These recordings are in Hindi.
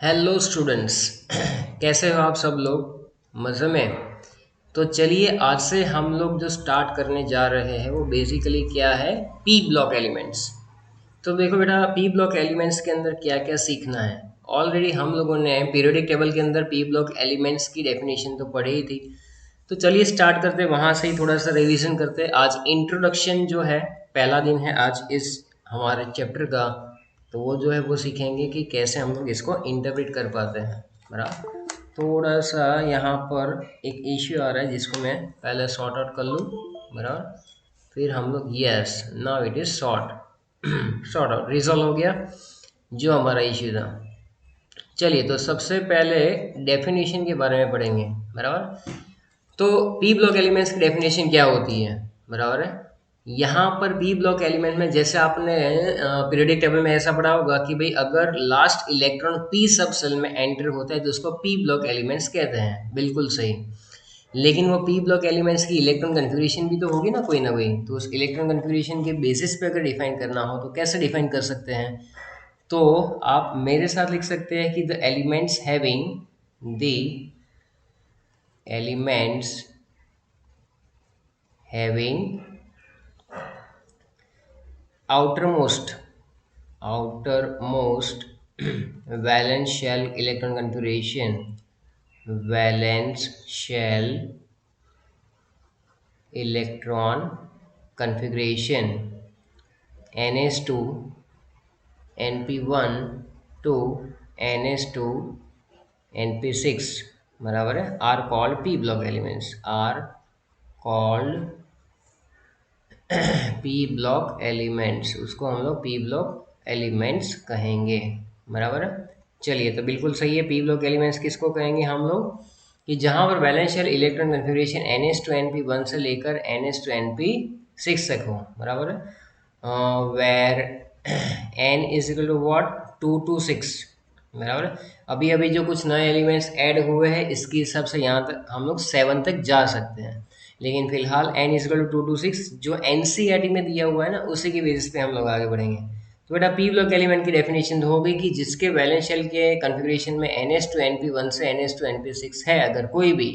Hello students. कैसे हो आप सब लोग? मज़े में? तो चलिए आज से हम लोग जो स्टार्ट करने जा रहे हैं वो बेसिकली क्या है, पी ब्लॉक एलिमेंट्स। तो देखो बेटा, पी ब्लॉक एलिमेंट्स के अंदर क्या क्या सीखना है। ऑलरेडी हम लोगों ने पीरियोडिक टेबल के अंदर पी ब्लॉक एलिमेंट्स की डेफिनेशन तो पढ़ी ही थी। तो चलिए स्टार्ट करते हैं, वहाँ से ही थोड़ा सा रिवीजन करते हैं। आज इंट्रोडक्शन जो है, पहला दिन है आज इस हमारे चैप्टर का। तो वो जो है वो सीखेंगे कि कैसे हम लोग इसको इंटरप्रेट कर पाते हैं। बराबर। थोड़ा सा यहाँ पर एक इश्यू आ रहा है जिसको मैं पहले सॉर्ट आउट कर लूँ। बराबर। फिर हम लोग yes, now it is sort out, resolve हो गया जो हमारा इश्यू था। चलिए तो सबसे पहले डेफिनेशन के बारे में पढ़ेंगे। बराबर। तो पी ब्लॉक एलिमेंट्स की डेफिनेशन क्या होती है? बराबर है। यहाँ पर पी ब्लॉक एलिमेंट में जैसे आपने पीरियोडिक टेबल में ऐसा पढ़ा होगा कि भाई अगर लास्ट इलेक्ट्रॉन पी सब सेल में एंटर होता है तो उसको पी ब्लॉक एलिमेंट्स कहते हैं। बिल्कुल सही। लेकिन वो पी ब्लॉक एलिमेंट्स की इलेक्ट्रॉन कन्फिग्रेशन भी तो होगी ना कोई, तो उस इलेक्ट्रॉन कन्फिग्रेशन के बेसिस पे अगर डिफाइन करना हो तो कैसे डिफाइन कर सकते हैं? तो आप मेरे साथ लिख सकते हैं कि the elements having the elements having outermost outermost valence shell electron configuration, valence shell electron configuration ns2 np1 to ns2 np6 बराबर है, are called P block elements, are called P block elements. उसको हम लोग पी ब्लॉक एलिमेंट्स कहेंगे। बराबर है। चलिए तो बिल्कुल सही है। पी ब्लॉक एलिमेंट्स किसको कहेंगे हम लोग? कि जहाँ पर valence shell electron configuration ns two np1 से लेकर ns टू np6 तक हो। बराबर है। Where n is equal to what, 2 to 6। बराबर है। अभी अभी जो कुछ नए एलिमेंट्स ऐड हुए हैं इसके हिसाब से यहाँ तक हम लोग 7 तक जा सकते हैं। लेकिन फिलहाल n इजकल टू 2 to 6 जो एनसीईआरटी में दिया हुआ है ना, उसी की बेसिस पे हम लोग आगे बढ़ेंगे। तो बेटा पी ब्लॉक एलिमेंट की डेफिनेशन तो हो गई कि जिसके वैलेंस शेल के कॉन्फ़िगरेशन में ns टू np1 से ns टू np6 है अगर कोई भी।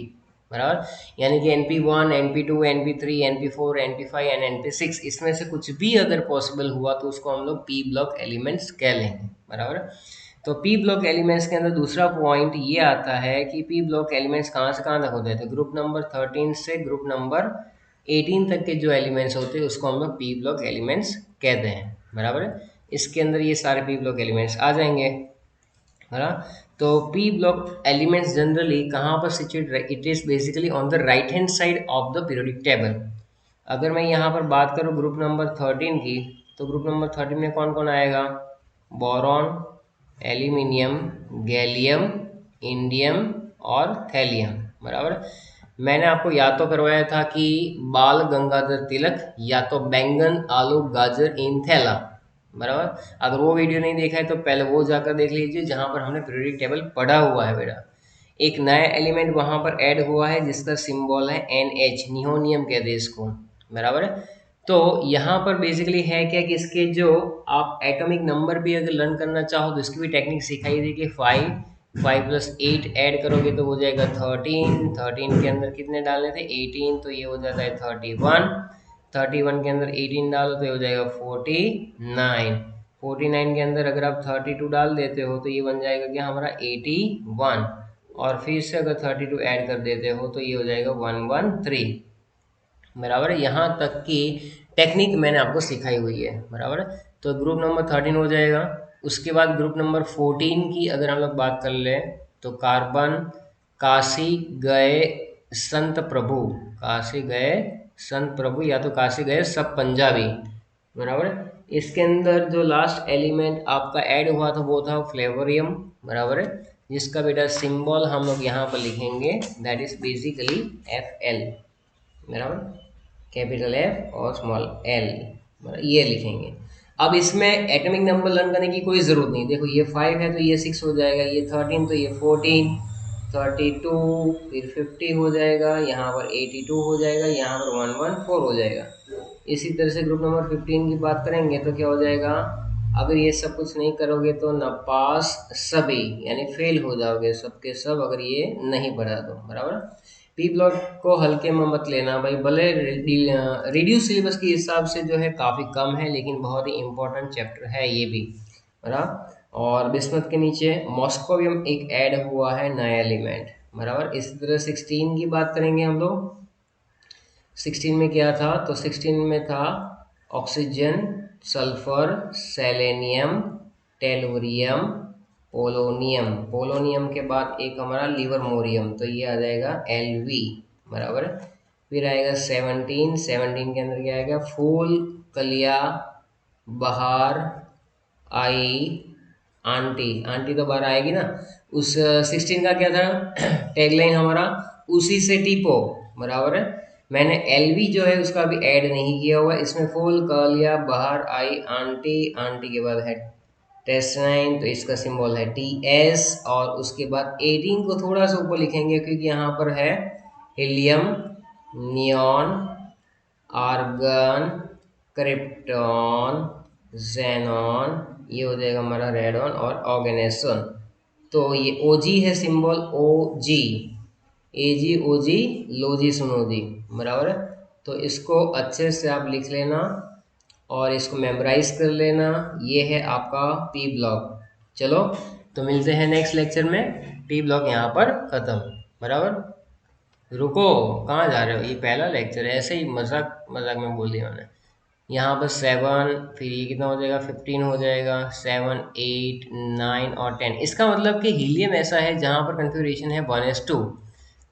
बराबर। यानी कि np1 np2 np3 np4 np5 and np6 इसमें से कुछ भी अगर पॉसिबल हुआ तो उसको हम लोग पी ब्लॉक एलिमेंट्स कह लेंगे। बराबर। तो पी ब्लॉक एलिमेंट्स के अंदर दूसरा पॉइंट ये आता है कि पी ब्लॉक एलिमेंट्स कहाँ से कहाँ तक होते हैं। तो ग्रुप नंबर 13 से ग्रुप नंबर 18 तक के जो एलिमेंट्स होते हैं उसको हम लोग पी ब्लॉक एलिमेंट्स कहते हैं। बराबर है। इसके अंदर ये सारे पी ब्लॉक एलिमेंट्स आ जाएंगे। है ना। तो पी ब्लॉक एलिमेंट्स जनरली कहाँ पर situate, it is basically on the right hand side of the periodic table. अगर मैं यहाँ पर बात करूँ ग्रुप नंबर 13 की, तो ग्रुप नंबर 13 में कौन कौन आएगा? बोरॉन, एल्यूमिनियम, गैलियम, इंडियम और थैलियम। बराबर। मैंने आपको याद तो करवाया था कि बाल गंगाधर तिलक या तो बैंगन आलू गाजर इन थैला। बराबर। अगर वो वीडियो नहीं देखा है तो पहले वो जाकर देख लीजिए जहाँ पर हमने पीरियोडिक टेबल पढ़ा हुआ है बेटा। एक नया एलिमेंट वहाँ पर ऐड हुआ है जिसका सिंबल है NH, निहोनियम कहते हैं इसको। बराबर है। तो यहाँ पर बेसिकली है क्या कि इसके जो आप एटॉमिक नंबर भी अगर लर्न करना चाहो तो इसकी भी टेक्निक सिखाई थी कि 5 + 8 ऐड करोगे तो हो जाएगा 13। 13 के अंदर कितने डालने थे? 18, तो ये हो जाता है 31। 31 के अंदर 18 डालो तो ये हो जाएगा 49। 49 के अंदर अगर आप 32 डाल देते हो तो ये बन जाएगा क्या हमारा 81। और फिर से अगर 32 ऐड कर देते हो तो ये हो जाएगा 113। बराबर है। यहाँ तक की टेक्निक मैंने आपको सिखाई हुई है। बराबर है। तो ग्रुप नंबर 13 हो जाएगा। उसके बाद ग्रुप नंबर 14 की अगर हम लोग बात कर लें तो कार्बन, काशी गए संत प्रभु, काशी गए संत प्रभु या तो काशी गए सब पंजाबी। बराबर है। इसके अंदर जो लास्ट एलिमेंट आपका ऐड हुआ था वो था फ्लेवोरियम। बराबर है। जिसका बेटा सिंबल हम लोग यहाँ पर लिखेंगे, दैट इज बेसिकली Fl। बराबर। कैपिटल F और स्मॉल l, ये लिखेंगे। अब इसमें एटॉमिक नंबर लर्न करने की कोई ज़रूरत नहीं। देखो ये 5 है तो ये 6 हो जाएगा, ये 13 तो ये 14, 32 फिर 50 हो जाएगा, यहाँ पर 82 हो जाएगा, यहाँ पर 114 हो जाएगा। इसी तरह से ग्रुप नंबर 15 की बात करेंगे तो क्या हो जाएगा? अगर ये सब कुछ नहीं करोगे तो न पास सभी यानी फेल हो जाओगे सबके सब, अगर ये नहीं पढ़ा तो। बराबर। पी ब्लॉक को हल्के में मत लेना भाई, भले रिड्यूस सिलेबस के हिसाब से जो है काफ़ी कम है, लेकिन बहुत ही इंपॉर्टेंट चैप्टर है ये भी। बराबर। और बिस्मथ के नीचे मॉस्कोवियम एक ऐड हुआ है नया एलिमेंट। बराबर। इसी तरह 16 की बात करेंगे हम लोग। 16 में क्या था, तो 16 में था oxygen, sulphur, selenium, tellurium, polonium. Polonium के बाद एक हमारा लिवरमोरियम, तो ये आ जाएगा Lv। बराबर। फिर आएगा 17। 17 के अंदर क्या आएगा, फूल, कलिया, बहार, आई, आंटी। आंटी तो बाहर आएगी ना। उस 16 का क्या था टैगलाइन हमारा, उसी से टीपो। बराबर है। मैंने एलवी जो है उसका अभी ऐड नहीं किया हुआ, इसमें फूल, कलिया, बहार, आई, आंटी। आंटी के बाद है टेस्टाइन, तो इसका सिंबल है TS। और उसके बाद 18 को थोड़ा सा ऊपर लिखेंगे क्योंकि यहाँ पर है helium, neon, argon, krypton, xenon, ये हो जाएगा हमारा रेडॉन और ऑर्गेनेसन। तो ये OG है सिंबल, OG, AG OG, लोजी सुनोजी। बराबर है। तो इसको अच्छे से आप लिख लेना और इसको मेमोराइज कर लेना। ये है आपका पी ब्लॉक। चलो तो मिलते हैं नेक्स्ट लेक्चर में। पी ब्लॉक यहाँ पर खत्म। बराबर। रुको, कहाँ जा रहे हो, ये पहला लेक्चर है, ऐसे ही मजाक मजाक में बोल दिया मैंने। यहाँ पर 7, फिर ये कितना हो जाएगा, 15 हो जाएगा, 7, 8, 9 और 10। इसका मतलब कि हीलियम ऐसा है जहाँ पर कन्फिग्रेशन है 1s2,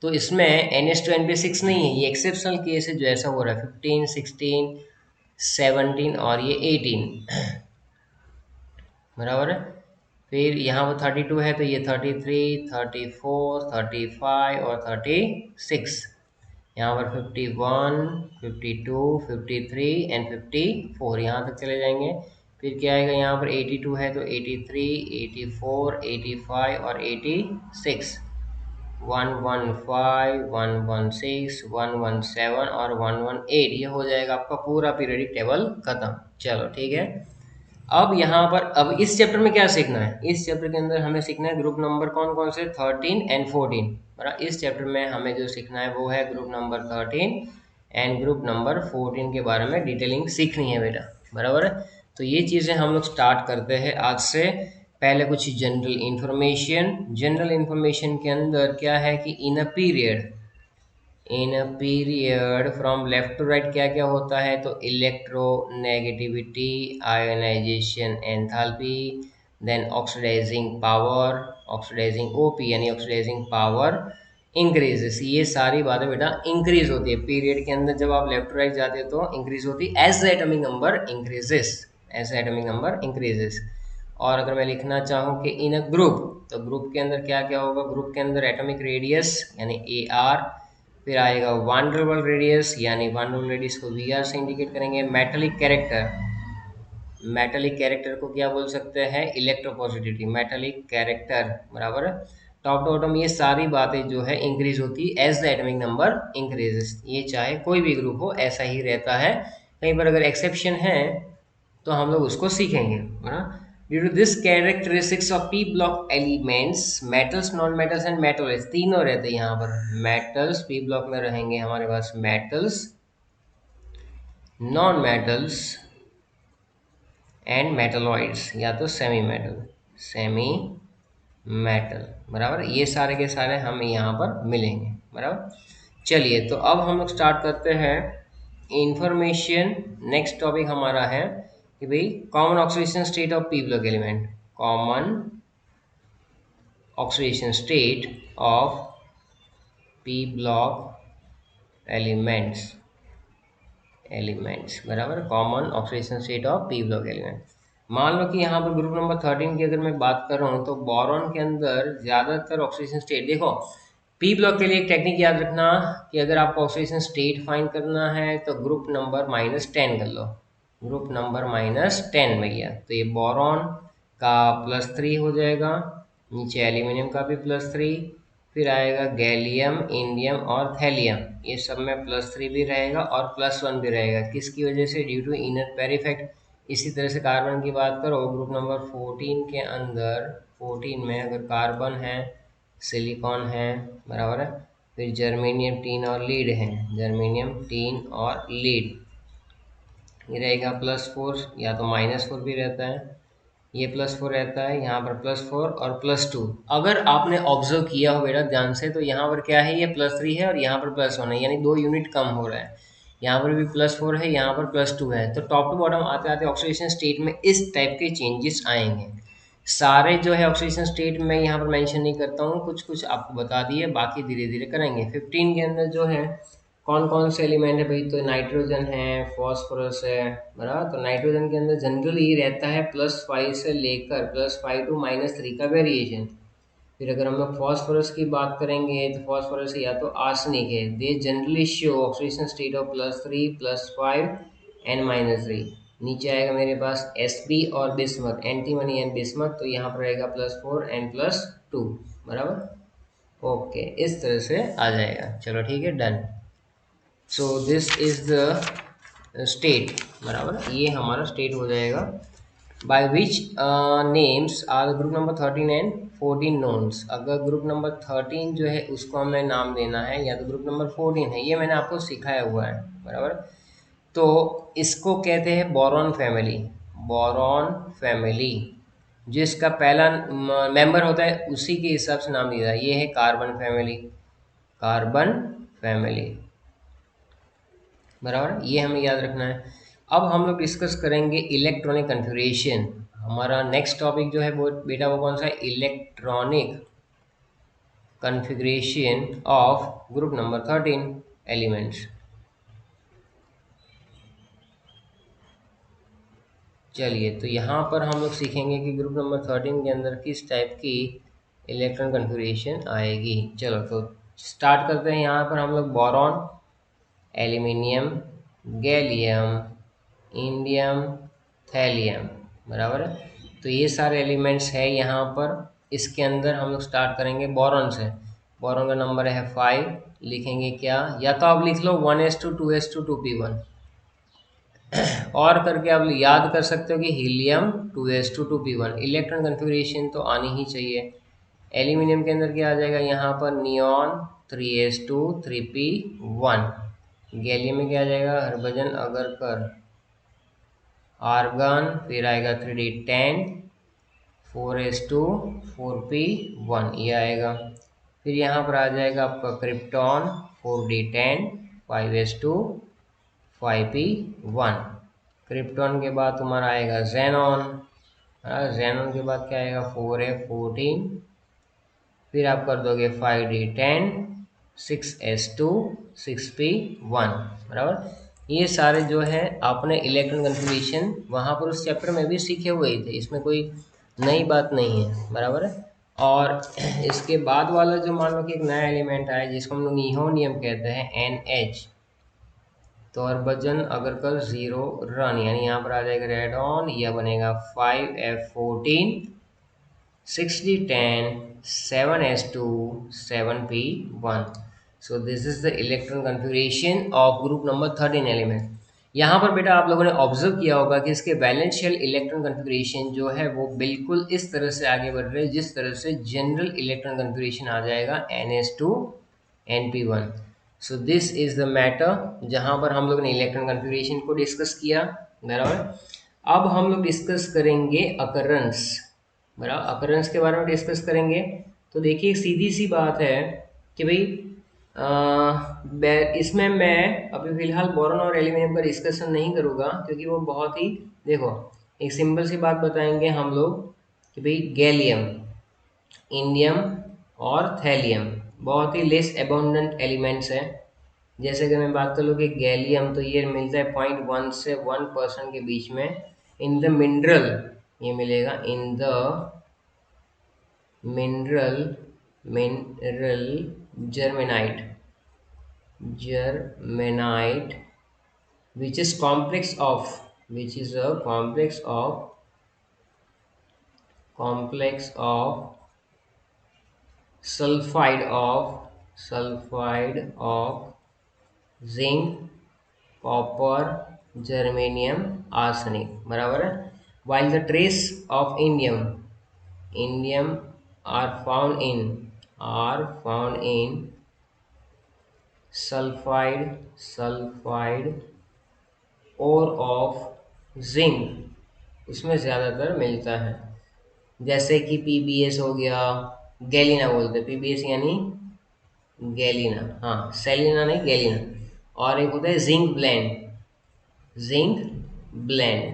तो इसमें NS2 NP6 नहीं है, ये एक्सेप्शनल केस है जो ऐसा हो रहा है। 15, 16, 17 और ये 18। बराबर है। फिर यहाँ पर 32 है तो ये 33, 34, 35 और 36। यहाँ पर 51, 52, 53 एंड 54 यहाँ तक चले जाएंगे। फिर क्या आएगा, यहाँ पर 82 है तो 83, 84, 85 और 86, 115, 116, 117 और 118। ये हो जाएगा आपका पूरा पीरियडिक टेबल खत्म। चलो ठीक है। अब यहाँ पर अब इस चैप्टर में क्या सीखना है, इस चैप्टर के अंदर हमें सीखना है ग्रुप नंबर कौन कौन से, 13 एंड 14। बराबर। इस चैप्टर में हमें जो सीखना है वो है group number 13 and group number 14 के बारे में डिटेलिंग सीखनी है बेटा। बराबर है। तो ये चीज़ें हम लोग स्टार्ट करते हैं आज से। पहले कुछ जनरल इंफॉर्मेशन। जनरल इंफॉर्मेशन के अंदर क्या है कि in a period from left to right क्या क्या होता है, तो electronegativity, ionisation enthalpy, then oxidising power, oxidising OP यानी ऑक्सीडाइजिंग पावर इंक्रीजेस। ये सारी बातें बेटा इंक्रीज होती है पीरियड के अंदर, जब आप लेफ्ट टू राइट जाते हो तो इंक्रीज होती है as the atomic number increases, as the atomic number increases. और अगर मैं लिखना चाहूँ कि इन अ ग्रुप, तो ग्रुप के अंदर क्या क्या होगा, ग्रुप के अंदर एटॉमिक रेडियस यानी AR, फिर आएगा वनडरबल रेडियस यानी वनडरबल रेडियस को VR से इंडिकेट करेंगे। मेटालिक कैरेक्टर, मेटालिक कैरेक्टर को क्या बोल सकते हैं, इलेक्ट्रोपॉजिटिविटी, मेटालिक कैरेक्टर। बराबर। टॉप टू बॉटम ये सारी बातें जो है इंक्रीज होती है as the atomic number increases. ये चाहे कोई भी ग्रुप हो ऐसा ही रहता है, कहीं पर अगर एक्सेप्शन है तो हम लोग उसको सीखेंगे। Due to this characteristics of P block elements, metals, non metals and metals तीनों रहते हैं यहाँ पर। मेटल्स पी ब्लॉक में रहेंगे हमारे पास, metals, non metals and metalloids या तो सेमी मेटल, सेमी मेटल। बराबर। ये सारे के सारे हमें यहाँ पर मिलेंगे। बराबर। चलिए तो अब हम लोग स्टार्ट करते हैं इंफॉर्मेशन। नेक्स्ट टॉपिक हमारा है कि भाई common oxidation state of P block element, common oxidation state of P block elements. बराबर। Common oxidation state of P block element. मान लो कि यहाँ पर ग्रुप नंबर 13 की अगर मैं बात कर रहा हूँ तो बोरॉन के अंदर ज़्यादातर ऑक्सीडेशन स्टेट, देखो पी ब्लॉक के लिए एक टेक्निक याद रखना कि अगर आपको ऑक्सीडेशन स्टेट फाइंड करना है तो ग्रुप नंबर -10 कर लो, ग्रुप नंबर -10 भैया। तो ये बोरॉन का +3 हो जाएगा, नीचे एल्यूमिनियम का भी +3, फिर आएगा गैलियम, इंडियम और थैलियम, ये सब में +3 भी रहेगा और +1 भी रहेगा। किसकी वजह से, due to inner pair effect. इसी तरह से कार्बन की बात करो, ग्रुप नंबर 14 के अंदर 14 में अगर कार्बन है, सिलिकॉन है, बराबर है, फिर जर्मेनियम, टीन और लीड है, जर्मेनियम, टीन और लीड, ये रहेगा +4 या तो -4 भी रहता है, ये +4 रहता है, यहाँ पर +4 और +2। अगर आपने ऑब्जर्व किया हो बेटा ध्यान से, तो यहाँ पर क्या है, ये +3 है और यहाँ पर +1 है, यानी 2 यूनिट कम हो रहा है। यहाँ पर भी +4 है, यहाँ पर +2 है, तो टॉप टू बॉटम आते आते ऑक्सीडेशन स्टेट में इस टाइप के चेंजेस आएंगे। सारे जो है ऑक्सीडेशन स्टेट में यहाँ पर मेंशन नहीं करता हूँ, कुछ कुछ आपको बता दिए, बाकी धीरे धीरे करेंगे। 15 के अंदर जो है कौन कौन से एलिमेंट है भाई, तो नाइट्रोजन है, फॉस्फोरस है, बराबर। तो नाइट्रोजन के अंदर जनरली रहता है +5 से लेकर +5 टू -3 का वेरिएशन। फिर अगर हम लोग फॉस्फोरस की बात करेंगे तो फॉस्फोरस या तो आर्सेनिक है, they generally show oxidation state of +3, +5 and -3। नीचे आएगा मेरे पास Sp और बिस्मथ, एंटीमनी एंड बिस्मथ, तो यहाँ पर रहेगा +4 एंड +2, बराबर। ओके, इस तरह से आ जाएगा, चलो ठीक है, done. So this is the state, बराबर, ये हमारा स्टेट हो जाएगा। By which names are group number 13 and 14 known. अगर ग्रुप नंबर 13 जो है उसको हमें नाम देना है, या तो ग्रुप नंबर 14 है, ये मैंने आपको सिखाया हुआ है, बराबर। तो इसको कहते हैं बोरॉन फैमिली, बोरॉन फैमिली। जिसका पहला मेंबर होता है उसी के हिसाब से नाम दिया है। ये है कार्बन फैमिली, कार्बन फैमिली, बराबर, ये हमें याद रखना है। अब हम लोग डिस्कस करेंगे इलेक्ट्रॉनिक कन्फिग्रेशन। हमारा नेक्स्ट टॉपिक जो है वो बेटा वो कौन सा है, electronic configuration of group number 13 elements. चलिए, तो यहाँ पर हम लोग सीखेंगे कि ग्रुप नंबर 13 के अंदर किस टाइप की इलेक्ट्रॉन कन्फिग्रेशन आएगी। चलो तो स्टार्ट करते हैं। यहाँ पर हम लोग boron, aluminium, gallium, indium, thallium, बराबर है। तो ये सारे एलिमेंट्स है यहाँ पर। इसके अंदर हम लोग स्टार्ट करेंगे बोरॉन से। बोरॉन का नंबर है 5। लिखेंगे क्या, या तो आप लिख लो 1s2 2s2 2p1, और करके आप याद कर सकते हो कि helium 2s2 2p1। Electron configuration तो आनी ही चाहिए। एल्यूमिनियम के अंदर क्या आ जाएगा, यहाँ पर नियॉन 3s2 3p1। गैलियम में क्या आ जाएगा, हरभजन अगरकर, आर्गन, फिर आएगा 3d10 4s2 4p1, ये आएगा। फिर यहाँ पर आ जाएगा आपका krypton 4d10 5s2 5p1। Krypton के बाद तुम्हारा आएगा जेनॉन, जेनॉन के बाद क्या आएगा 4f14, फिर आप कर दोगे 5d10 6s2 6p1, बराबर। ये सारे जो है आपने इलेक्ट्रॉन कन्फिग्रेशन वहाँ पर उस चैप्टर में भी सीखे हुए ही थे, इसमें कोई नई बात नहीं है, बराबर है। और इसके बाद वाला जो मान लो कि एक नया एलिमेंट आया जिसको हम लोग नियोनियम कहते हैं, NH, तो हरभजन अगरकर 0 रन, यानी यहाँ पर आ जाएगा रेड ऑन, यह बनेगा 5f14 6d10 7s2 7p1। So this is the electron configuration of group number 13 element. यहाँ पर बेटा आप लोगों ने ऑब्जर्व किया होगा कि इसके वैलेंस शेल इलेक्ट्रॉन कन्फिग्रेशन जो है वो बिल्कुल इस तरह से आगे बढ़ रहे हैं जिस तरह से जनरल इलेक्ट्रॉन कन्फिग्रेशन आ जाएगा NH2 NP1। So this is the matter जहाँ पर हम लोग ने इलेक्ट्रॉन कन्फिग्रेशन को डिस्कस किया, बराबर। अब हम लोग डिस्कस करेंगे अकरेंस, बराबर, अकरेंस के बारे में डिस्कस करेंगे। तो देखिए सीधी सी बात है कि भाई इसमें मैं अभी फिलहाल बोरॉन और एल्यूमिनियम का डिस्कशन नहीं करूँगा, क्योंकि वो बहुत ही, देखो एक सिंपल सी बात बताएंगे हम लोग कि भाई गैलियम, इंडियम और थैलियम बहुत ही लेस अबाउंडेंट एलिमेंट्स हैं। जैसे कि मैं बात कर लूँ कि गैलियम, तो ये मिलता है 0.1 से 1% के बीच में। इन द मिनरल ये मिलेगा, in the mineral germanite, germanite, which is complex of, which is a complex of sulfide of zinc, copper germanium, arsenic, बराबर है। While the trace of indium are found in sulphide ore of zinc, उसमें ज़्यादातर मिलता है। जैसे कि पीबीएस हो गया, गैलिना बोलते हैं, पीबीएस यानी गैलिना, हाँ सेलिना नहीं गैलिना। और एक होता है जिंक ब्लेंड।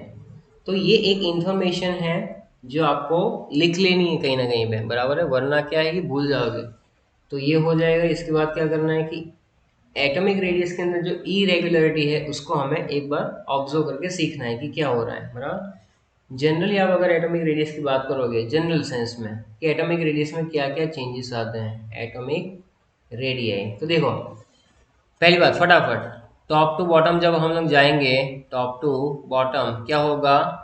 तो ये एक इंफॉर्मेशन है जो आपको लिख लेनी है कहीं ना कहीं पे, बराबर है, वरना क्या है कि भूल जाओगे। तो ये हो जाएगा। इसके बाद क्या करना है कि एटॉमिक रेडियस के अंदर जो इरेगुलरिटी है उसको हमें एक बार ऑब्जर्व करके सीखना है कि क्या हो रहा है, बराबर। जनरली आप अगर एटॉमिक रेडियस की बात करोगे जनरल सेंस में कि एटॉमिक रेडियस में क्या क्या चेंजेस आते हैं एटॉमिक रेडियाई, तो देखो पहली बात फटाफट, टॉप टू बॉटम जब हम लोग जाएंगे, टॉप टू बॉटम क्या होगा,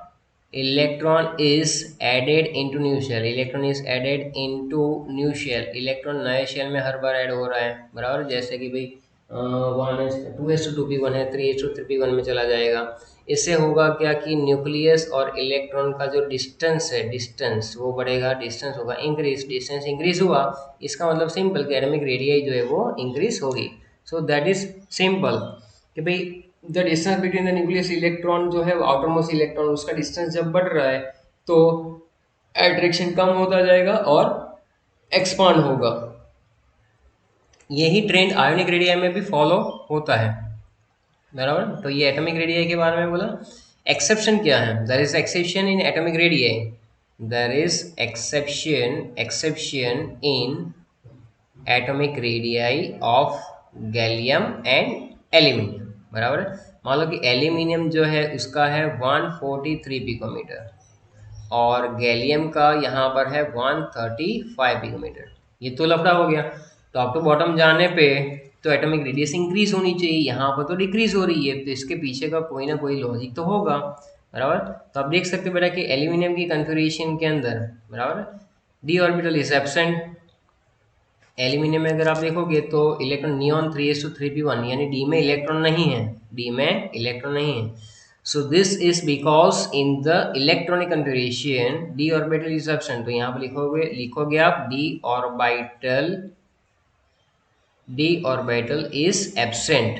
electron is added into new shell, electron is added into new shell, electron नए शेल में हर बार ऐड हो रहा है, बराबर। जैसे कि भाई 2s2 2p1 है, 3s2 3p1 में चला जाएगा। इससे होगा क्या कि न्यूक्लियस और इलेक्ट्रॉन का जो डिस्टेंस है, डिस्टेंस वो बढ़ेगा, डिस्टेंस होगा इंक्रीज, डिस्टेंस इंक्रीज हुआ, इसका मतलब सिंपल कि एटॉमिक रेडियाई जो है वो इंक्रीज होगी। सो दैट इज सिंपल कि भाई the distance between the nucleus electron जो है आउटर मोस्ट इलेक्ट्रॉन, उसका डिस्टेंस जब बढ़ रहा है तो एट्रैक्शन कम होता जाएगा और एक्सपांड होगा। यही ट्रेंड आयोनिक रेडियाई में भी फॉलो होता है, बराबर। तो ये एटॉमिक रेडियाई के बारे में बोला। एक्सेप्शन क्या है, there is exception in atomic radii, there is exception in atomic radii of gallium and aluminium, बराबर है। मान लो कि एल्यूमिनियम जो है उसका है 143 पिकोमीटर और गैलियम का यहाँ पर है 135 पिकोमीटर। ये तो लफड़ा हो गया। टॉप टू बॉटम जाने पे तो एटॉमिक रेडियस इंक्रीज होनी चाहिए, यहाँ पर तो डिक्रीज हो रही है, तो इसके पीछे का कोई ना कोई लॉजिक तो होगा, बराबर। तो आप देख सकते हो बेटा कि एल्यूमिनियम की कन्फिगरेशन के अंदर, बराबर, D orbital is absent. Aluminium में अगर आप देखोगे तो इलेक्ट्रॉन नियॉन 3s2 3p1 यानी डी में इलेक्ट्रॉन नहीं है, डी में इलेक्ट्रॉन नहीं है। सो this is because in the electronic configuration D orbital is absent. तो यहाँ पर लिखोगे आप डी ऑर्बिटल इज एब्सेंट,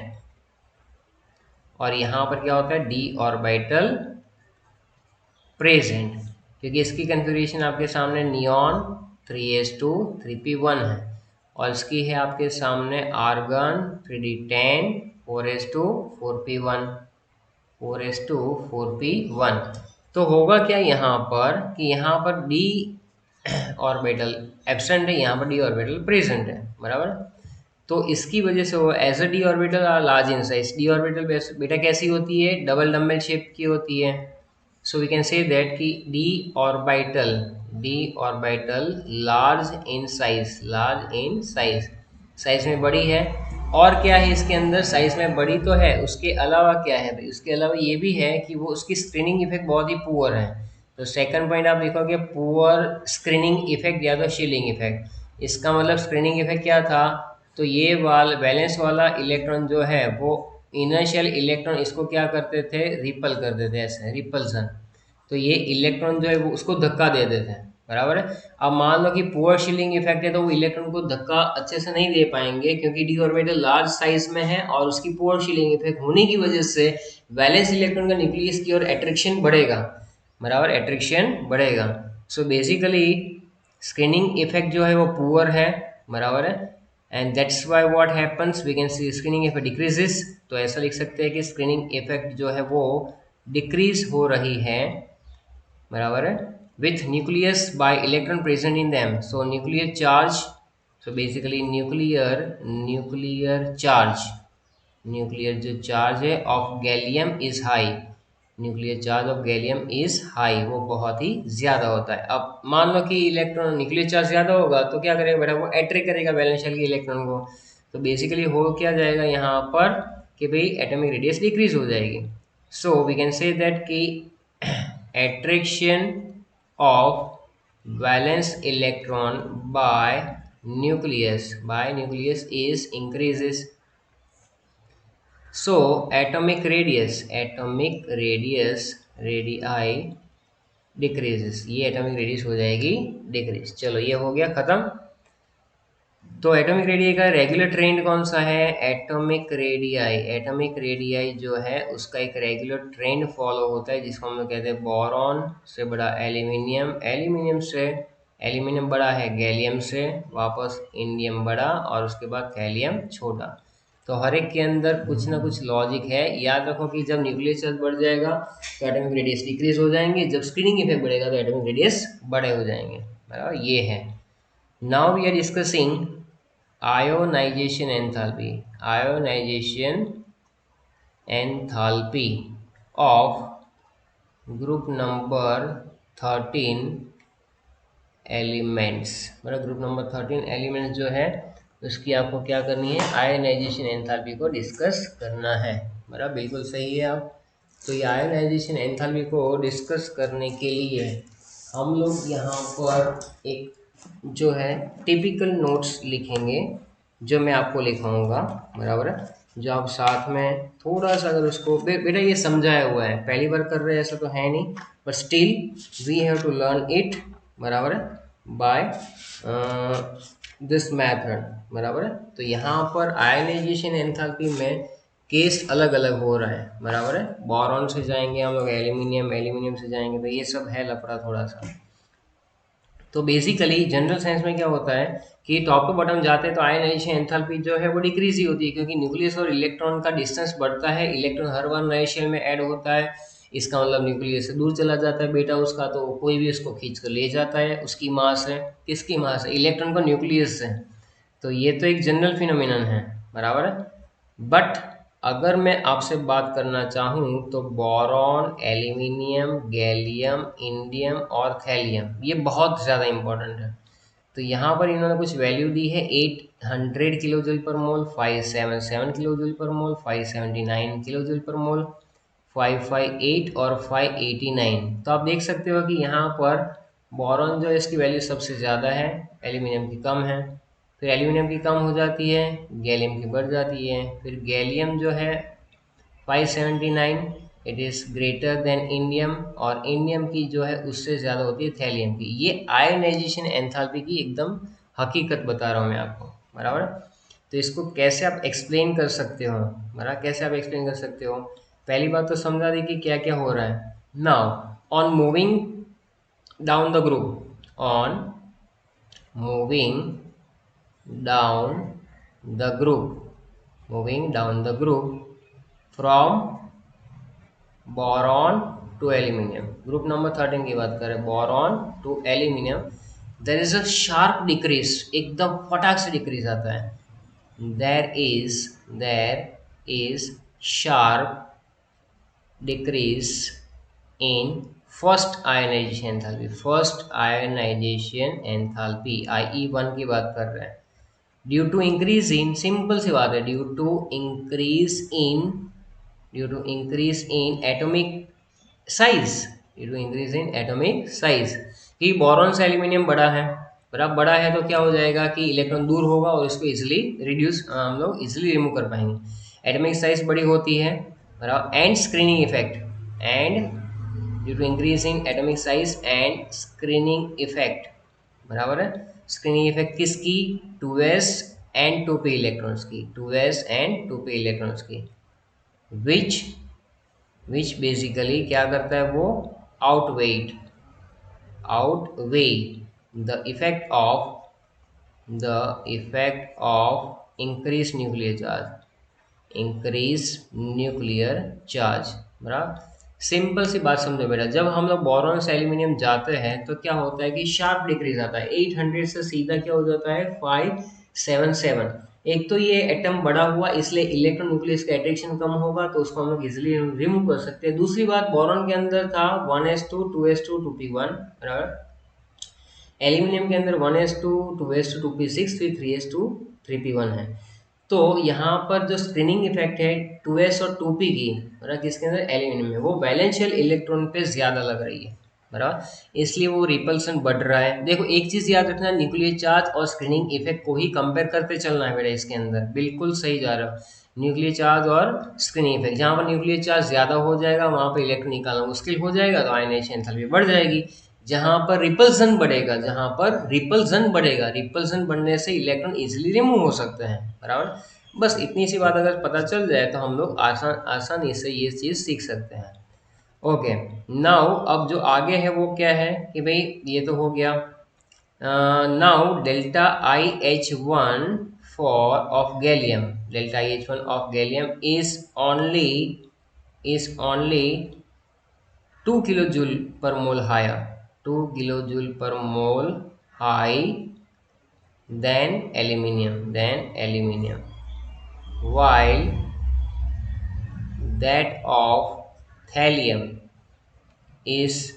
और यहाँ पर क्या होता है डी ऑर्बिटल प्रेजेंट, क्योंकि इसकी कन्फिगरेशन आपके सामने नियॉन 3s2 3p1 है और इसकी है आपके सामने आर्गन 3d10 4s2 4p1। तो होगा क्या यहाँ पर कि यहाँ पर डी ऑर्बिटल एब्सेंट है, यहाँ पर डी ऑर्बिटल प्रेजेंट है, बराबर। तो इसकी वजह से वो as a D orbital large in size, D orbital बेटा कैसी होती है, डबल डम्बल शेप की होती है। So we can say that कि d orbital large in size में बड़ी है। और क्या है इसके अंदर, साइज में बड़ी तो है, उसके अलावा क्या है भाई, उसके अलावा ये भी है कि वो उसकी स्क्रीनिंग इफेक्ट बहुत ही पुअर है। तो सेकंड पॉइंट आप देखोगे पुअर स्क्रीनिंग इफेक्ट या तो शील्डिंग इफेक्ट। इसका मतलब स्क्रीनिंग इफेक्ट क्या था, तो ये वैलेंस वाला इलेक्ट्रॉन जो है वो इनर्शियल इलेक्ट्रॉन इसको क्या करते थे, रिपल करते थे, ऐसे रिपल्सन। तो ये इलेक्ट्रॉन जो है वो उसको धक्का दे देते हैं, बराबर है। अब मान लो कि पुअर शील्डिंग इफेक्ट है तो वो इलेक्ट्रॉन को धक्का अच्छे से नहीं दे पाएंगे क्योंकि डी ऑर्बिटल लार्ज साइज में है और उसकी पुअर शील्डिंग इफेक्ट होने की वजह से वैलेंस इलेक्ट्रॉन का न्यूक्लियस की ओर अट्रैक्शन बढ़ेगा, बराबर, अट्रैक्शन बढ़ेगा। सो बेसिकली स्क्रीनिंग इफेक्ट जो है वो पुअर है, बराबर है। And that's why what happens, we can see screening effect decreases. तो ऐसा लिख सकते हैं कि स्क्रीनिंग इफेक्ट जो है वो डिक्रीज हो रही है, बराबर है, with nucleus bye electron present in them. So nuclear charge, so basically nuclear जो चार्ज है of gallium is high, nuclear charge of gallium is high, वो बहुत ही ज़्यादा होता है। अब मान लो कि इलेक्ट्रॉन न्यूक्लियर चार्ज ज़्यादा होगा तो क्या करेगा बेटा, वो अट्रैक्ट करेगा वैलेंस शेल के इलेक्ट्रॉन को। तो बेसिकली हो क्या जाएगा यहाँ पर कि भाई एटॉमिक रेडियस डिक्रीज हो जाएगी। So we can say that कि attraction of valence electron by nucleus is increases. So atomic radius radii decreases, ये एटॉमिक रेडियस हो जाएगी डिक्रीज। चलो ये हो गया खत्म। तो एटॉमिक रेडियाई का रेगुलर ट्रेंड कौन सा है? एटॉमिक रेडियाई जो है उसका एक रेगुलर ट्रेंड फॉलो होता है, जिसको हम लोग कहते हैं बोरॉन से बड़ा एल्यूमिनियम, एल्यूमिनियम बड़ा है गैलियम से, वापस इंडियम बड़ा और उसके बाद गैलियम छोटा। तो हर एक के अंदर कुछ ना कुछ लॉजिक है। याद रखो कि जब न्यूक्लियस चार्ज बढ़ जाएगा तो एटॉमिक रेडियस डिक्रीज हो जाएंगे, जब स्क्रीनिंग इफेक्ट बढ़ेगा तो एटॉमिक रेडियस बड़े हो जाएंगे। बराबर, ये है। Now we are discussing ionisation enthalpy of group number 13 elements. मतलब ग्रुप नंबर 13 एलिमेंट्स जो है उसकी आपको क्या करनी है? आयोनाइजेशन एंथैल्पी को डिस्कस करना है। बराबर, बिल्कुल सही है आप। तो ये आयोनाइजेशन एंथैल्पी को डिस्कस करने के लिए हम लोग यहाँ पर एक जो है टिपिकल नोट्स लिखेंगे, जो मैं आपको लिखाऊंगा। बराबर है, जो आप साथ में थोड़ा सा अगर उसको बेटा ये समझाया हुआ है, पहली बार कर रहे हैं ऐसा तो है नहीं, but still we have to learn it. बराबर है, बाय दिस मैथड। बराबर है, तो यहाँ पर आयनाइजेशन एंथैल्पी में केस अलग अलग हो रहा है। बराबर है, बोरॉन से जाएंगे हम लोग एल्यूमिनियम से जाएंगे, तो ये सब है लफड़ा थोड़ा सा। तो बेसिकली जनरल साइंस में क्या होता है कि टॉप टू बॉटम जाते हैं तो आयनाइजेशन एंथैल्पी जो है वो डिक्रीज ही होती है, क्योंकि न्यूक्लियस और इलेक्ट्रॉन का डिस्टेंस बढ़ता है, इलेक्ट्रॉन हर बार नए शेल में ऐड होता है, इसका मतलब न्यूक्लियस से दूर चला जाता है बेटा उसका, तो कोई भी उसको खींच कर ले जाता है। उसकी मास है, किसकी मास है? इलेक्ट्रॉन को न्यूक्लियस से। तो ये तो एक जनरल फिनोमिनन है। बराबर है, बट अगर मैं आपसे बात करना चाहूँ तो बोरॉन, एल्यूमिनियम, गैलियम, इंडियम और थैलियम ये बहुत ज़्यादा इंपॉर्टेंट है। तो यहाँ पर इन्होंने कुछ वैल्यू दी है 800 किलो जूल पर मोल, 577 किलो जूल पर मोल, 579 किलो जूल पर मोल, 558 और 589। तो आप देख सकते हो कि यहाँ पर बोरॉन जो है इसकी वैल्यू सबसे ज़्यादा है, एल्यूमिनियम की कम है, फिर एल्यूमिनियम की कम हो जाती है, गैलियम की बढ़ जाती है, फिर गैलियम जो है 579 it is greater than indium, और इंडियम की जो है उससे ज़्यादा होती है थैलियम की। ये आयनाइजेशन एंथैल्पी की एकदम हकीकत बता रहा हूँ मैं आपको। बराबर, तो इसको कैसे आप एक्सप्लेन कर सकते हो? बराबर, कैसे आप एक्सप्लेन कर सकते हो? पहली बात तो समझा दी कि क्या क्या हो रहा है। Now on moving down the group, on moving down the group from boron to aluminium, group number 13 की बात करें, boron to aluminium, there is a sharp decrease, एकदम फटाक से डिक्रीज आता है। There is sharp decrease in first ionisation enthalpy IE1 की बात कर रहे हैं, due to increase in, simple सी बात है, due to increase in atomic size, कि बोरॉन से एल्यूमिनियम बड़ा है। बड़ा है तो क्या हो जाएगा कि इलेक्ट्रॉन दूर होगा और इसको इजिली रिड्यूस हम लोग इजिली रिमूव कर पाएंगे। एटॉमिक साइज बड़ी होती है। बराबर, and screening effect, and due to increase in atomic size and screening effect. बराबर है, स्क्रीनिंग इफेक्ट किसकी? 2s एंड 2p इलेक्ट्रॉन्स की, 2s एंड 2p इलेक्ट्रॉन्स की, विच बेसिकली क्या करता है वो? Outweigh the effect of increase nuclear charge. बराबर, सिंपल सी बात समझो बेटा, जब हम लोग बोरॉन से एल्यूमिनियम जाते हैं तो क्या होता है कि शार्प डिक्रीज आता है, 800 से सीधा क्या हो जाता है 577। एक तो ये एटम बड़ा हुआ इसलिए इलेक्ट्रॉन न्यूक्लियस का अट्रैक्शन कम होगा, तो उसको हम लोग इजिली रिमूव कर सकते हैं। दूसरी बात, बोरॉन के अंदर था 1s2 2s2 2p1, बराबर, एल्यूमिनियम के अंदर 1s2 2s2 2p6 फिर 3s2 3p1 है। तो यहाँ पर जो स्क्रीनिंग इफेक्ट है 2s और 2p की, बराबर, किसके अंदर? एल्यूमिनियम में, वो वैलेंस शेल इलेक्ट्रॉन पे ज्यादा लग रही है। बराबर, इसलिए वो रिपल्सन बढ़ रहा है। देखो एक चीज याद रखना, न्यूक्लियर चार्ज और स्क्रीनिंग इफेक्ट को ही कंपेयर करते चलना है बेटा, इसके अंदर बिल्कुल सही जा रहा है। न्यूक्लियर चार्ज और स्क्रीनिंग इफेक्ट। जहाँ पर न्यूक्लियर चार्ज ज़्यादा हो जाएगा वहाँ पर इलेक्ट्रॉन निकालना मुश्किल हो जाएगा, तो आयनाइजेशन एंथैल्पी बढ़ जाएगी। जहाँ पर रिपल्सन बढ़ेगा, जहाँ पर रिपल्सन बढ़ेगा, रिपल्सन बढ़ने से इलेक्ट्रॉन इजीली रिमूव हो सकते हैं, बराबर। बस इतनी सी बात अगर पता चल जाए तो हम लोग आसानी से ये चीज़ सीख सकते हैं। ओके, नाउ अब जो आगे है वो क्या है कि भाई ये तो हो गया। Now delta I H one for of gallium, delta I H one of gallium is only 2 kilojoule पर मोल हायर, 2 किलोजूल पर मोल high than aluminium, while that of thallium is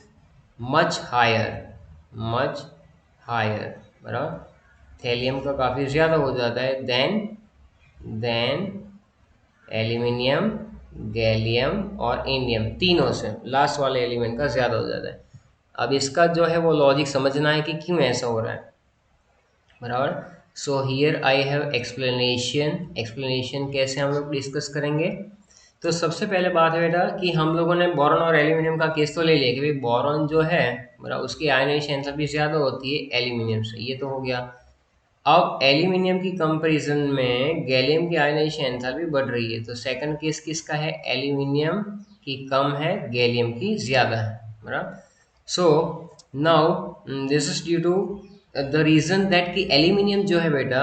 much higher, बराबर। थैलियम का काफ़ी ज़्यादा हो जाता है देन एल्यूमिनियम, गैलियम और इंडियम, तीनों से लास्ट वाले एलिमेंट का ज़्यादा हो जाता है। अब इसका जो है वो लॉजिक समझना है कि क्यों ऐसा हो रहा है, बराबर। So here I have explanation कैसे हम लोग डिस्कस करेंगे। तो सबसे पहले बात है बेटा कि हम लोगों ने बोरॉन और एल्यूमिनियम का केस तो ले लिया कि भाई बोरॉन जो है बराबर उसकी आयनाइजेशन एंथैल्पी ज़्यादा होती है एल्यूमिनियम से, ये तो हो गया। अब एल्यूमिनियम की कंपैरिजन में गैलियम की आयनाइजेशन एंथैल्पी बढ़ रही है, तो सेकंड केस किसका है, एल्यूमिनियम की कम है, गैलियम की ज़्यादा है, बराबर। So now this is due to the reason that कि एल्यूमिनियम जो है बेटा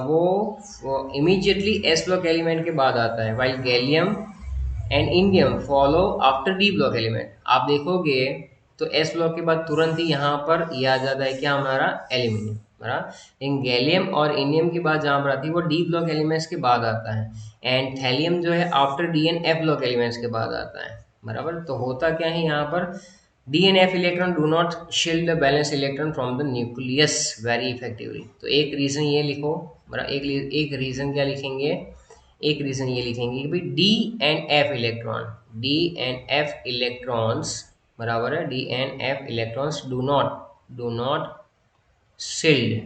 वो इमीडिएटली एस ब्लॉक एलिमेंट के बाद आता है, while gallium and indium follow after D block element. आप देखोगे तो एस ब्लॉक के बाद तुरंत ही यहाँ पर यह आ जाता है क्या हमारा एल्यूमिनियम, बराबर। इन गैलियम और इंडियम की बात जहाँ पर आती है वो डी ब्लॉक एलिमेंट्स के बाद आता है, एंड थैलियम जो है after D and F block elements के बाद आता है, बराबर। तो होता क्या है यहाँ पर, D and F electron do not shield the balance electron from the nucleus very effectively. तो एक रीज़न ये लिखो, बराबर। एक रीज़न क्या लिखेंगे, एक रीज़न ये लिखेंगे कि भाई डी एंड एफ इलेक्ट्रॉन्स, बराबर है, D and F electrons do not shield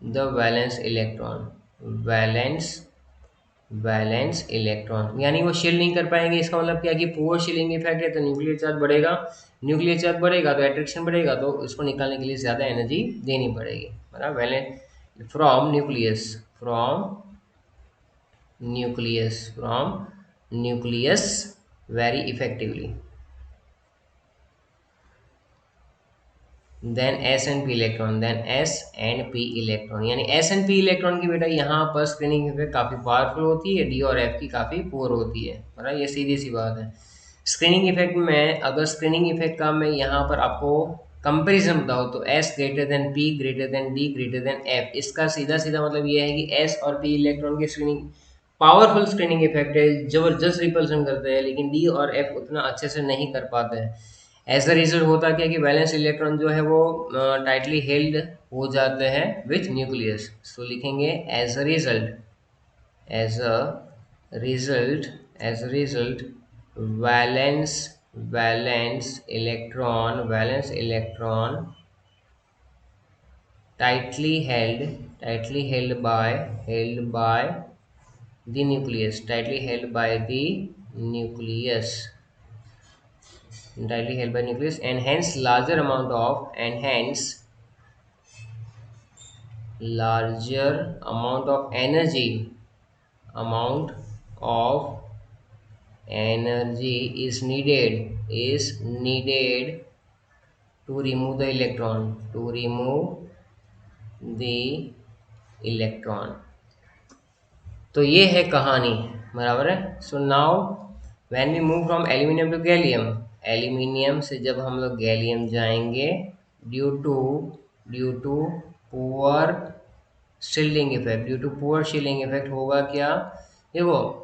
the valence electron, यानी वो शील्ड नहीं कर पाएंगे। इसका मतलब क्या कि पुअर शील्डिंग इफेक्ट है, तो न्यूक्लियर चार्ज बढ़ेगा तो एट्रैक्शन बढ़ेगा, तो इसको निकालने के लिए ज़्यादा एनर्जी देनी पड़ेगी, बराबर। Valence from nucleus very effectively than S and P electron, यानी एस एंड पी इलेक्ट्रॉन की बेटा यहाँ पर स्क्रीनिंग इफेक्ट काफ़ी पावरफुल होती है, डी और एफ की काफ़ी पुअर होती है, बराबर। ये सीधी सी बात है। स्क्रीनिंग इफेक्ट में अगर स्क्रीनिंग इफेक्ट का मैं यहाँ पर आपको कंपेरिजन बताऊँ तो S greater than P greater than D greater than F, इसका सीधा सीधा मतलब ये है कि एस और पी इलेक्ट्रॉन की स्क्रीनिंग पावरफुल स्क्रीनिंग इफेक्ट है, जबरदस्त रिपल्सन करते हैं, लेकिन डी और एफ उतना अच्छे से नहीं कर पाते हैं। एज अ रिजल्ट होता क्या कि वैलेंस इलेक्ट्रॉन जो है वो टाइटली हेल्ड हो जाते हैं विथ न्यूक्लियस। सो लिखेंगे as a result valence electron tightly held by the nucleus, and hence larger amount of energy is needed to remove the electron, तो ये है कहानी, बराबर है। So now when we move from aluminium to gallium, aluminium से जब हम लोग गैलियम जाएंगे, due to poor shielding effect होगा क्या, देखो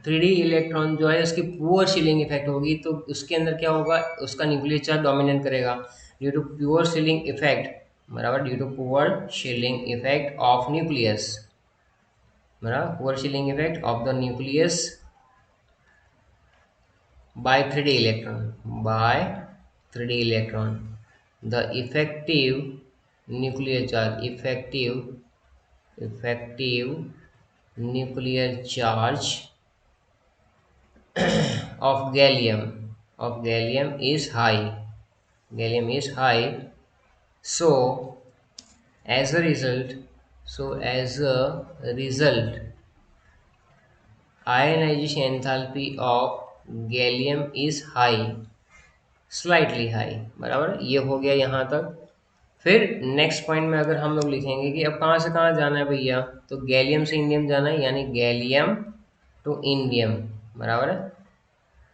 3D इलेक्ट्रॉन जो है उसकी पुअर शील्डिंग इफेक्ट होगी, तो उसके अंदर क्या होगा, उसका न्यूक्लियर चार्ज डोमिनेट करेगा due to poor shielding effect, बराबर, due to poor shielding effect of nucleus, बराबर, poor shielding effect of the nucleus by 3D electron, the effective nuclear charge nuclear charge of gallium is high. So as a result ionization enthalpy of gallium is high, slightly high. बराबर, ये हो गया यहाँ तक। फिर नेक्स्ट पॉइंट में अगर हम लोग लिखेंगे कि अब कहाँ से कहाँ जाना है भैया, तो गैलियम से इंडियम जाना है, यानी गैलियम टू इंडियम। बराबर है।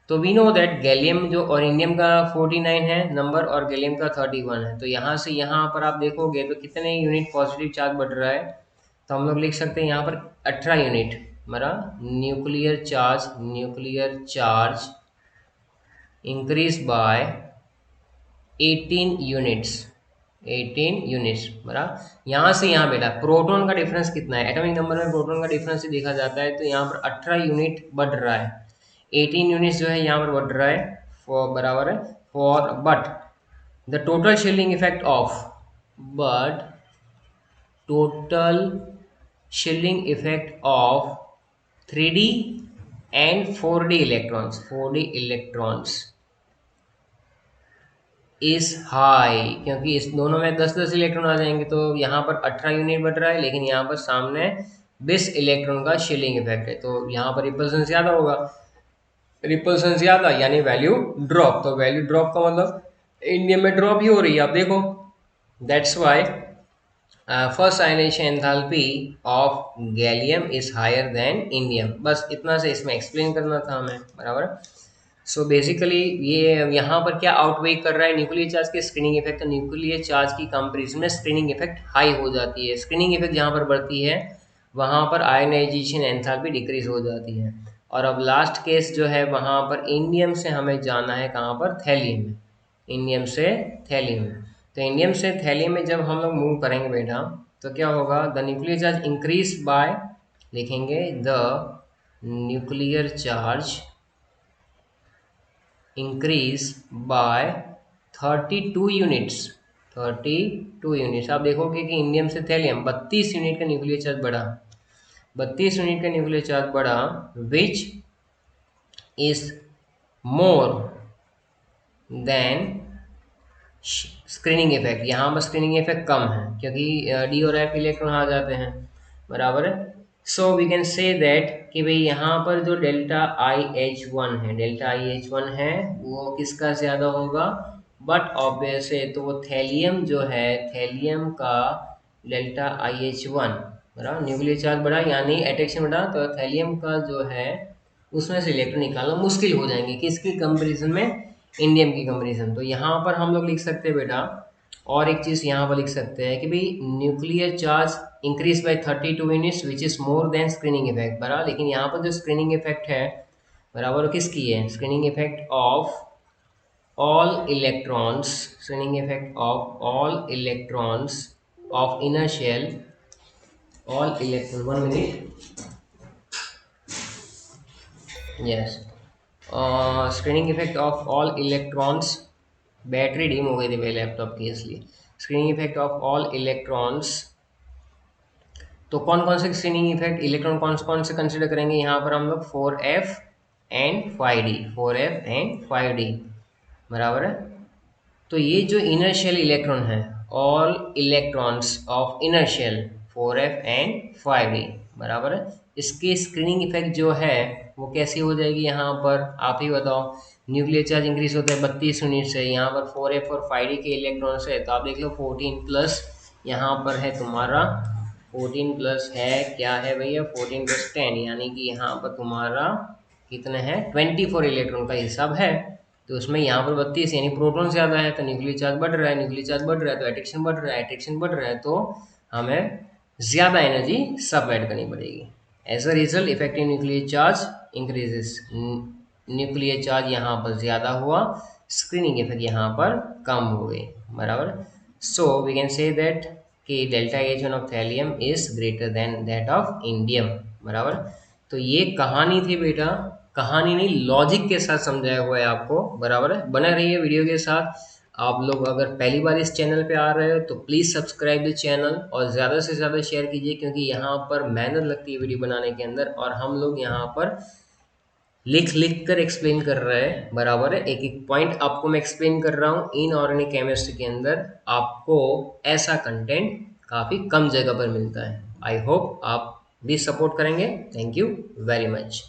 तो वी नो दैट गैलियम जो और इंडियम का 49 है नंबर और गैलियम का 31 है। तो यहाँ से यहाँ पर आप देखोगे तो कितने यूनिट पॉजिटिव चार्ज बढ़ रहा है, तो हम लोग लिख सकते हैं यहाँ पर 18 यूनिट। हमारा nuclear charge increase bye 18 units. बराबर, यहाँ से यहाँ बेटा प्रोटॉन का डिफरेंस कितना है, एटॉमिक नंबर में प्रोटॉन का डिफरेंस ही देखा जाता है। तो यहाँ पर 18 यूनिट बढ़ रहा है, 18 यूनिट्स जो है यहाँ पर बढ़ रहा है फॉर, बराबर है, for but the total shielding effect of 3D and 4D electrons is high, क्योंकि इस दोनों में 10-10 इलेक्ट्रॉन आ जाएंगे। तो यहाँ पर 18 यूनिट बढ़ रहा है, लेकिन यहाँ पर सामने 20 इलेक्ट्रॉन का शिलिंग इफेक्ट है, तो यहाँ पर रिपल्सन ज्यादा होगा। रिपल्सन ज्यादा यानी वैल्यू ड्रॉप, तो वैल्यू ड्रॉप का मतलब इंडियम में ड्रॉप ही हो रही है। आप देखो, that's why first ionisation enthalpy of gallium is higher than indium. बस इतना से इसमें एक्सप्लेन करना था हमें। बराबर। सो बेसिकली ये यहाँ पर क्या आउटवे कर रहा है, न्यूक्लियर चार्ज के स्क्रीनिंग इफेक्ट। तो न्यूक्लियर चार्ज की कंपेरिजन में स्क्रीनिंग इफेक्ट हाई हो जाती है। स्क्रीनिंग इफेक्ट जहाँ पर बढ़ती है वहाँ पर आयनाइजेशन एंथैल्पी डिक्रीज हो जाती है। और अब लास्ट केस जो है वहाँ पर इंडियम से हमें जाना है कहाँ पर, थैलियम में। इंडियम से थैलियम में, तो इंडियम से थैलियम में जब हम लोग मूव करेंगे बेटा, तो क्या होगा, the nuclear charge increase by, लिखेंगे the nuclear charge increase by 32 units. आप देखोगे कि इंडियम से थैलियम 32 यूनिट का न्यूक्लियर चार्ज बढ़ा, 32 यूनिट का न्यूक्लियर चार्ज बढ़ा, which is more than screening effect. यहाँ पर स्क्रीनिंग इफेक्ट कम है, क्योंकि डी और एफ इलेक्ट्रॉन आ जाते हैं। बराबर है। So we can say that कि भाई यहाँ पर जो डेल्टा आई एच वन है वो किसका ज़्यादा होगा, बट ऑब्वियस है तो वो थैलियम जो है, थैलियम का डेल्टा आई एच वन, बराबर, न्यूक्लियर चार्ज बढ़ा यानी अट्रैक्शन बढ़ा, तो थैलियम का जो है उसमें से इलेक्ट्रॉन निकालना मुश्किल हो जाएंगे, किसकी कंपेरिजन में, इंडियम की कंपेरिजन। तो यहाँ पर हम लोग लिख सकते हैं बेटा, और एक चीज़ यहाँ पर लिख सकते हैं कि भाई nuclear charge increase by 32 units which is more than screening effect. बराबर, लेकिन यहाँ पर जो स्क्रीनिंग इफेक्ट है, बराबर, किसकी है, screening effect of all electrons of inner shell, all electron, 1 minute, yes, screening effect of all electrons, battery dim हो गई थी मेरे लैपटॉप की इसलिए, screening effect of all electrons. तो कौन कौन से स्क्रीनिंग इफेक्ट इलेक्ट्रॉन कौन से कंसिडर करेंगे यहाँ पर हम लोग, 4f एंड 5d, बराबर है। तो ये जो इनर शेल इलेक्ट्रॉन है, all electrons of inner shell 4f and 5d, बराबर है, इसकी स्क्रीनिंग इफेक्ट जो है वो कैसी हो जाएगी, यहाँ पर आप ही बताओ। न्यूक्लियर चार्ज इंक्रीज होता है 32 यूनिट से, यहाँ पर 4f और 5d के इलेक्ट्रॉन्स है, तो आप देख लो 14 प्लस यहाँ पर है तुम्हारा 14 प्लस है क्या है भैया, 14 प्लस 10, यानी कि यहाँ पर तुम्हारा कितने हैं, 24 इलेक्ट्रॉन का हिसाब है। तो उसमें यहाँ पर 32 यानी प्रोटॉन ज़्यादा है, तो न्यूक्लियर चार्ज बढ़ रहा है, तो एट्रैक्शन बढ़ रहा है, तो हमें ज़्यादा एनर्जी सब ऐड करनी पड़ेगी। As a result effective nuclear charge increases, nuclear charge यहाँ पर ज़्यादा हुआ, स्क्रीनिंग इफेक्ट यहाँ पर कम हो गई। बराबर। So we can say that कि delta h one of thallium is greater than that of indium. बराबर। तो ये कहानी थी बेटा, कहानी नहीं लॉजिक के साथ समझाया हुआ है आपको। बराबर है, बने रहिए वीडियो के साथ। आप लोग अगर पहली बार इस चैनल पे आ रहे हो तो प्लीज़ सब्सक्राइब द चैनल और ज़्यादा से ज़्यादा शेयर कीजिए, क्योंकि यहाँ पर मेहनत लगती है वीडियो बनाने के अंदर और हम लोग यहाँ पर लिख लिख कर एक्सप्लेन कर रहे हैं। बराबर है, एक एक पॉइंट आपको मैं एक्सप्लेन कर रहा हूँ। इनऑर्गेनिक केमिस्ट्री के अंदर आपको ऐसा कंटेंट काफ़ी कम जगह पर मिलता है। आई होप आप भी सपोर्ट करेंगे। Thank you very much.